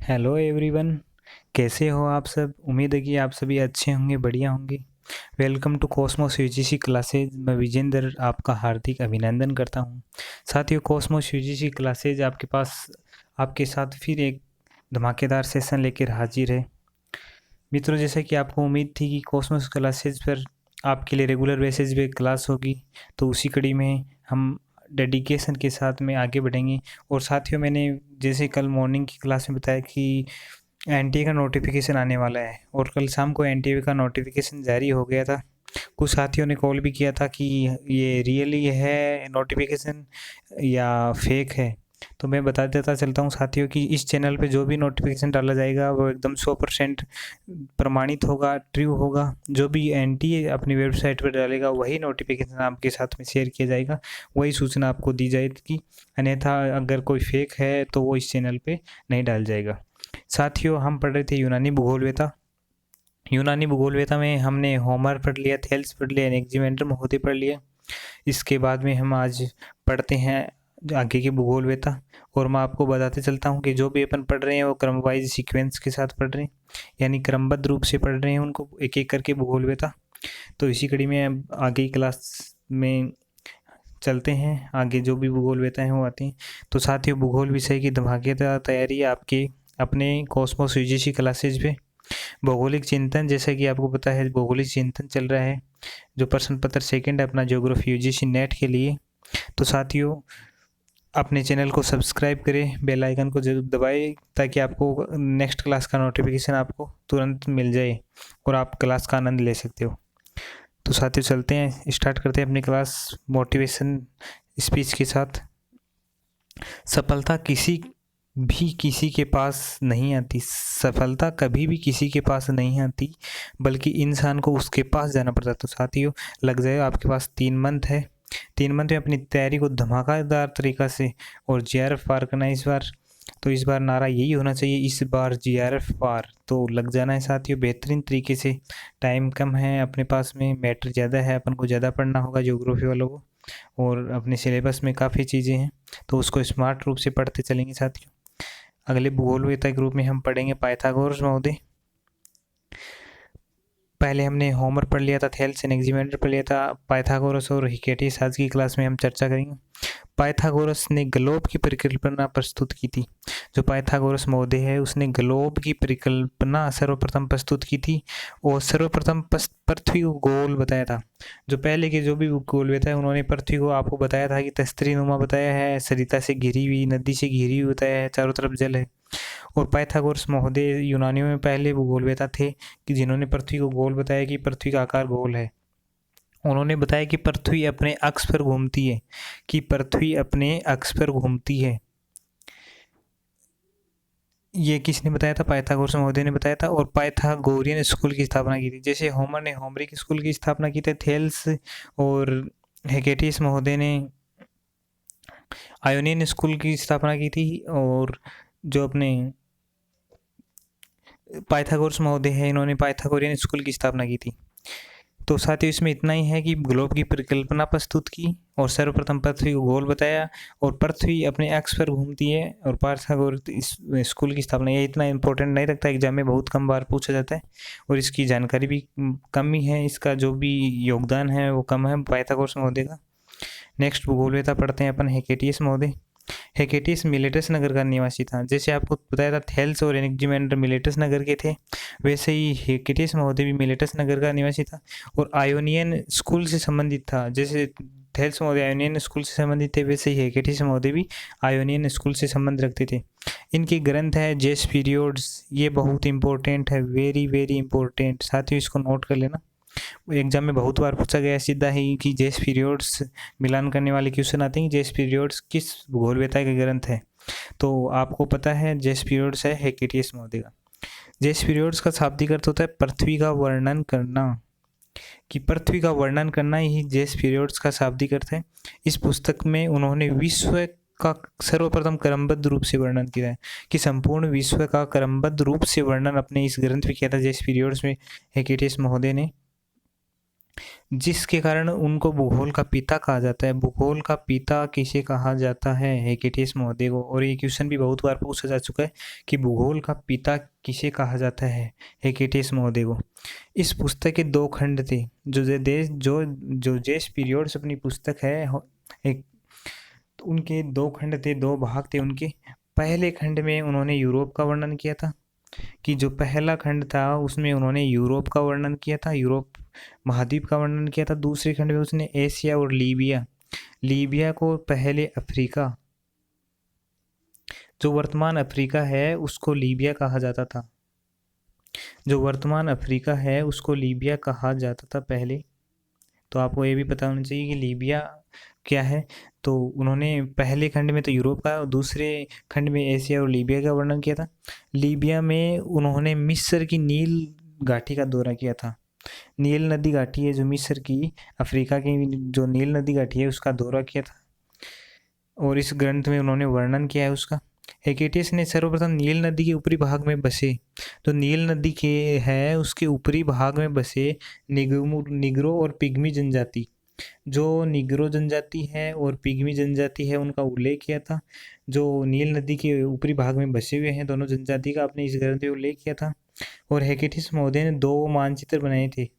Hello everyone. कैसे हो आप सब? उम्मीद है कि आप सभी अच्छे होंगे, बढ़िया होंगे। Welcome to Cosmos UGC classes. मैं विजेंद्र आपका हार्दिक अभिनंदन करता हूं। साथियों, कॉस्मोस यूजीसी क्लासेज आपके साथ फिर एक धमाकेदार सेशन लेकर हाजिर है। मित्रों, जैसे कि आपको उम्मीद थी कि कॉस्मोस क्लासेज पर आपके लिए रेगुलर बेसिस पे क्लास होगी, तो उसी कड़ी में हम डेडिकेशन के साथ में आगे बढ़ेंगे। और साथियों, मैंने जैसे कल मॉर्निंग की क्लास में बताया कि एनटीए का नोटिफिकेशन आने वाला है, और कल शाम को एनटीए का नोटिफिकेशन जारी हो गया था। कुछ साथियों ने कॉल भी किया था कि ये रियली है नोटिफिकेशन या फेक है। तो मैं बता देता चलता हूँ साथियों कि इस चैनल पे जो भी नोटिफिकेशन डाला जाएगा वो एकदम 100% प्रमाणित होगा, ट्रू होगा। जो भी एनटीए अपनी वेबसाइट पर डालेगा वही नोटिफिकेशन आपके साथ में शेयर किया जाएगा, वही सूचना आपको दी जाएगी। अन्यथा अगर कोई फेक है तो वो इस चैनल पे नहीं डाल जाएगा। साथियों, हम पढ़ रहे थे यूनानी भूगोलवेता। यूनानी भूगोलवेता में हमने होमर पढ़ लिया, थेल्स पढ़ लिया, एनेक्जिमेंडर महोदय पढ़ लिया। इसके बाद में हम आज पढ़ते हैं आगे की भूगोलवेता। और मैं आपको बताते चलता हूँ कि जो भी अपन पढ़ रहे हैं वो क्रम वाइज सीक्वेंस के साथ पढ़ रहे हैं, यानी क्रमबद्ध रूप से पढ़ रहे हैं उनको एक एक करके भूगोलवेता। तो इसी कड़ी में अब आगे की क्लास में चलते हैं, आगे जो भी भूगोलवेता हैं वो आती हैं। तो साथियों, भूगोल विषय की धमाकेदार तैयारी आपके अपने कॉस्मोस यूजीसी क्लासेज पे। भौगोलिक चिंतन, जैसा कि आपको पता है भौगोलिक चिंतन चल रहा है, जो प्रश्न पत्र सेकंड है अपना ज्योग्राफी यूजीसी नेट के लिए। तो साथियों, अपने चैनल को सब्सक्राइब करें, बेल आइकन को जरूर दबाएं, ताकि आपको नेक्स्ट क्लास का नोटिफिकेशन आपको तुरंत मिल जाए और आप क्लास का आनंद ले सकते हो। तो साथियों, चलते हैं, स्टार्ट करते हैं अपनी क्लास मोटिवेशन स्पीच के साथ। सफलता किसी के पास नहीं आती। सफलता कभी भी किसी के पास नहीं आती, बल्कि इंसान को उसके पास जाना पड़ता है। तो साथियों, लग जाए, आपके पास 3 मंथ है। 3 मंथ में अपनी तैयारी को धमाकेदार तरीका से और जीआरएफ पार करना है इस बार। तो इस बार नारा यही होना चाहिए, इस बार जीआरएफ पार। तो लग जाना है साथियों बेहतरीन तरीके से। टाइम कम है अपने पास में, मैटर ज़्यादा है, अपन को ज़्यादा पढ़ना होगा ज्योग्राफी वालों को, और अपने सिलेबस में काफ़ी चीज़ें हैं, तो उसको स्मार्ट रूप से पढ़ते चलेंगे साथियों। अगले भूगोलवेता ग्रुप में हम पढ़ेंगे पाइथागोरस महोदय। पहले हमने होमर पढ़ लिया था, थेल्स एनेक्जिमेंडर पढ़ लिया था। पाइथागोरस और हिकेटिस आज की क्लास में हम चर्चा करेंगे। पाइथागोरस ने ग्लोब की परिकल्पना प्रस्तुत की थी। जो पाइथागोरस महोदय है उसने ग्लोब की परिकल्पना सर्वप्रथम प्रस्तुत की थी, और सर्वप्रथम पृथ्वी को गोल बताया था। जो पहले के जो भी गोलवेता है उन्होंने पृथ्वी को आपको बताया था कि तस्तरी नुमा बताया है, सरिता से घिरी हुई, नदी से घिरी हुई बताया है, चारों तरफ जल है। और पाइथागोरस महोदय यूनानियों में पहले भूगोलवेता थे कि जिन्होंने पृथ्वी को गोल बताया कि पृथ्वी का आकार गोल है। उन्होंने बताया कि पृथ्वी अपने अक्ष पर घूमती है, कि पृथ्वी अपने अक्ष पर घूमती है। ये किसने बताया था? पाइथागोरस महोदय ने बताया था। और पाइथागोरियन स्कूल की स्थापना की थी। जैसे होमर ने होमरिक स्कूल की स्थापना की थी, थेल्स और हेकेटिस महोदय ने आयोनियन स्कूल की स्थापना की थी, और जो अपने पाइथागोरस महोदय है इन्होंने पाइथागोरियन स्कूल की स्थापना की थी। तो साथियों, इसमें इतना ही है कि ग्लोब की परिकल्पना प्रस्तुत की, और सर्वप्रथम पृथ्वी को गोल बताया, और पृथ्वी अपने अक्ष पर घूमती है, और पाइथागोरस स्कूल की स्थापना। ये इतना इंपॉर्टेंट नहीं रखता, एग्जाम में बहुत कम बार पूछा जाता है, और इसकी जानकारी भी कम ही है, इसका जो भी योगदान है वो कम है पाइथागोरस महोदय का। नेक्स्ट भूगोलवेता पढ़ते हैं अपन, हेकेटियस महोदय। हेकेटियस मिलेटस नगर का निवासी था। जैसे आपको बताया था थेल्स और एनेक्जिमेंडर मिलेटस नगर के थे, वैसे ही हेकेटियस महोदय भी मिलेटस नगर का निवासी था, और आयोनियन स्कूल से संबंधित था। जैसे थेल्स महोदय आयोनियन स्कूल से संबंधित थे, वैसे ही हेकेटियस महोदय भी आयोनियन स्कूल से संबंध रखते थे। इनकी ग्रंथ है जेस पीरियड्स। ये बहुत इंपॉर्टेंट है, वेरी वेरी इंपॉर्टेंट साथियों, इसको नोट कर लेना। एग्जाम में बहुत बार पूछा गया सीधा ही कि जेस पीरियड्स, मिलान करने वाले क्वेश्चन आते हैं, जेस पीरियड्स किस भूगोलवेता के ग्रंथ है। तो आपको पता है जेस पीरियड्स है हेकेटियस महोदय का। जेस पीरियड्स का शाब्दिक अर्थ होता है पृथ्वी का वर्णन करना, कि पृथ्वी का वर्णन करना ही जेस पीरियड्स का शाब्दिक अर्थ है। इस पुस्तक में उन्होंने विश्व का सर्वप्रथम क्रमबद्ध रूप से वर्णन किया है, कि संपूर्ण विश्व का क्रमबद्ध रूप से वर्णन अपने इस ग्रंथ में किया था जेस पीरियड्स में हेकेटियस महोदय ने। जिसके कारण उनको भूगोल का पिता कहा जाता है। भूगोल का पिता किसे कहा जाता है? हेकेटियस महोदय को। और ये क्वेश्चन भी बहुत बार पूछा जा चुका है कि भूगोल का पिता किसे कहा जाता है? हेकेटियस महोदय को। इस पुस्तक के 2 खंड थे। जो जेस पीरियड्स अपनी पुस्तक है एक, तो उनके 2 खंड थे, 2 भाग थे उनके। पहले खंड में उन्होंने यूरोप का वर्णन किया था, कि जो पहला खंड था उसमें उन्होंने यूरोप का वर्णन किया था, यूरोप महाद्वीप का वर्णन किया था। दूसरे खंड में उसने एशिया और लीबिया को पहले अफ्रीका, जो वर्तमान अफ्रीका है उसको लीबिया कहा जाता था। जो वर्तमान अफ्रीका है उसको लीबिया कहा जाता था पहले। तो आपको ये भी पता होना चाहिए कि लीबिया क्या है। तो उन्होंने पहले खंड में तो यूरोप का और दूसरे खंड में एशिया और लीबिया का वर्णन किया था। लीबिया में उन्होंने मिस्र की नील घाटी का दौरा किया था। नील नदी घाटी है जो मिस्र की, अफ्रीका की जो नील नदी घाटी है उसका दौरा किया था, और इस ग्रंथ में उन्होंने वर्णन किया है उसका। हेकेटियस ने सर्वप्रथम नील नदी के ऊपरी भाग में बसे, तो नील नदी के है उसके ऊपरी भाग में बसे निग्रो और पिग्मी जनजाति, जो निग्रो जनजाति है और पिग्मी जनजाति है उनका उल्लेख किया था। जो नील नदी के ऊपरी भाग में बसे हुए हैं दोनों जनजाति का आपने इस ग्रंथ में उल्लेख किया था। और हेकेटियस महोदय ने 2 मानचित्र बनाए थे।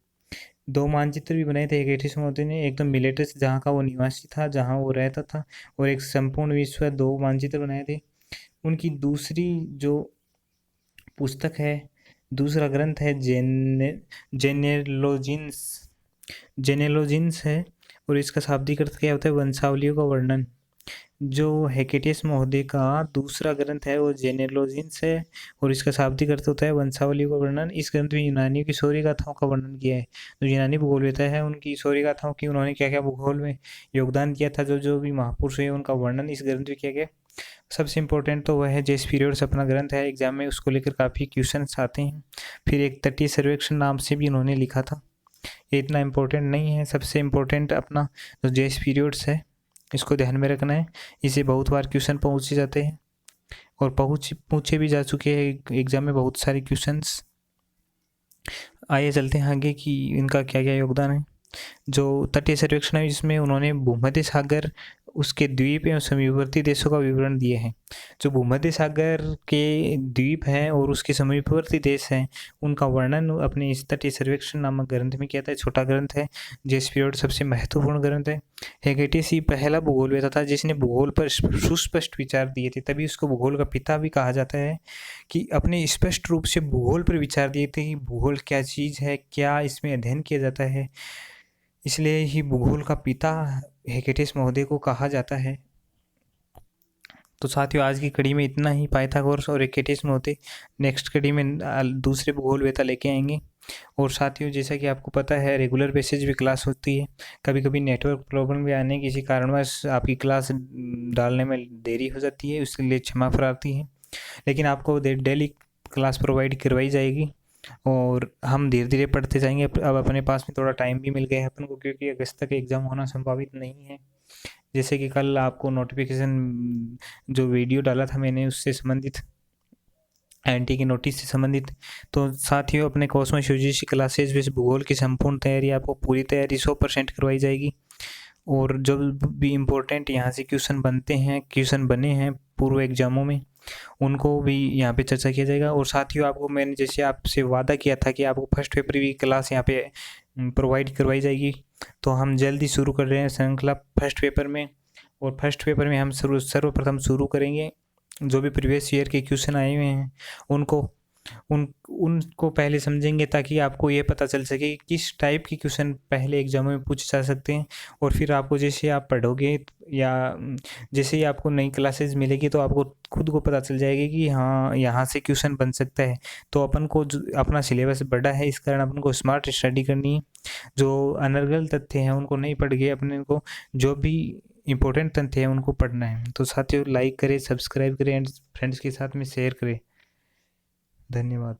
2 मानचित्र भी बनाए थे हेकेटियस महोदय ने, एक तो मिलेटस जहाँ का वो निवासी था, जहाँ वो रहता था, और एक संपूर्ण विश्व, 2 मानचित्र बनाए थे। उनकी दूसरी जो पुस्तक है, दूसरा ग्रंथ है जेनेलोजिन्स है, और इसका शाब्दिक अर्थ क्या होता है? वंशावलियों का वर्णन। जो हेकेटियस महोदय का दूसरा ग्रंथ है वो जेनेलोजिन्स है, और इसका शाब्दिक अर्थ होता है वंशावलियों का वर्णन। इस ग्रंथ में यूनानियों की शौर्य गाथाओं का वर्णन किया है। जो यूनानी भूगोलवेता है उनकी शौर्य गाथाओं की, उन्होंने क्या क्या भूगोल में योगदान किया था, जो जो भी महापुरुष है उनका वर्णन इस ग्रंथ में किया गया। सबसे इम्पोर्टेंट तो वह है जेस पीरियड्स अपना ग्रंथ है, एग्जाम में उसको लेकर काफ़ी क्वेश्चन आते हैं। फिर एक तटीय सर्वेक्षण नाम से भी उन्होंने लिखा था, ये इतना इम्पोर्टेंट नहीं है। सबसे इम्पोर्टेंट अपना जो जेस पीरियड्स है इसको ध्यान में रखना है। इसे बहुत बार क्वेश्चन पूछे जाते हैं, और पूछे भी जा चुके हैं एग्जाम में बहुत सारे क्वेश्चंस। आइए चलते हैं आगे कि इनका क्या क्या योगदान है। जो तटीय सर्वेक्षण है इसमें उन्होंने भूमध्य सागर, उसके द्वीप एवं समीपवर्ती देशों का विवरण दिए हैं। जो भूमध्य सागर के द्वीप हैं और उसके समीपवर्ती देश हैं उनका वर्णन अपने इस तटीय सर्वेक्षण नामक ग्रंथ में किया था। छोटा ग्रंथ है, जेस पीरियड सबसे महत्वपूर्ण ग्रंथ है। हेकेटियस ही पहला भूगोलवेता था जिसने भूगोल पर सुस्पष्ट विचार दिए थे, तभी उसको भूगोल का पिता भी कहा जाता है, कि अपने स्पष्ट रूप से भूगोल पर विचार दिए थे कि भूगोल क्या चीज़ है, क्या इसमें अध्ययन किया जाता है, इसलिए ही भूगोल का पिता हेकेटियस महोदय को कहा जाता है। तो साथियों आज की कड़ी में इतना ही। पाइथागोरस और हेकेटियस महोदय नेक्स्ट कड़ी में दूसरे भूगोलवेता लेके आएंगे। और साथियों जैसा कि आपको पता है रेगुलर बेसिस भी क्लास होती है, कभी कभी नेटवर्क प्रॉब्लम भी आने किसी कारणवश आपकी क्लास डालने में देरी हो जाती है, उसके लिए क्षमा प्रार्थी है, लेकिन आपको डेली क्लास प्रोवाइड करवाई जाएगी और हम धीरे धीरे पढ़ते जाएंगे। अब अपने पास में थोड़ा टाइम भी मिल गया है अपन को, क्योंकि अगस्त तक एग्ज़ाम होना संभावित नहीं है। जैसे कि कल आपको नोटिफिकेशन जो वीडियो डाला था मैंने उससे संबंधित, एनटी की नोटिस से संबंधित। तो साथियों अपने कॉस्मोस यूजीसी क्लासेज में भूगोल की संपूर्ण तैयारी, आपको पूरी तैयारी 100% करवाई जाएगी। और जो भी इम्पोर्टेंट यहाँ से क्वेश्चन बने हैं पूर्व एग्जामों में, उनको भी यहाँ पे चर्चा किया जाएगा। और साथियों आपको मैंने जैसे आपसे वादा किया था कि आपको फर्स्ट पेपर की क्लास यहाँ पे प्रोवाइड करवाई जाएगी, तो हम जल्दी शुरू कर रहे हैं श्रृंखला फर्स्ट पेपर में। और फर्स्ट पेपर में हम सर्वप्रथम शुरू करेंगे जो भी प्रीवियस ईयर के क्वेश्चन आए हुए हैं उनको पहले समझेंगे, ताकि आपको ये पता चल सके कि किस टाइप के क्वेश्चन पहले एग्जामों में पूछे जा सकते हैं। और फिर आपको जैसे आप पढ़ोगे या जैसे ही आपको नई क्लासेस मिलेगी तो आपको खुद को पता चल जाएगी कि हाँ यहाँ से क्वेश्चन बन सकता है। तो अपन को अपना सिलेबस बड़ा है, इस कारण अपन को स्मार्ट स्टडी करनी है। जो अनर्गल तथ्य हैं उनको नहीं पढ़ के अपने को जो भी इम्पोर्टेंट तथ्य हैं उनको पढ़ना है। तो साथियों लाइक करें, सब्सक्राइब करें एंड फ्रेंड्स के साथ में शेयर करें। धन्यवाद।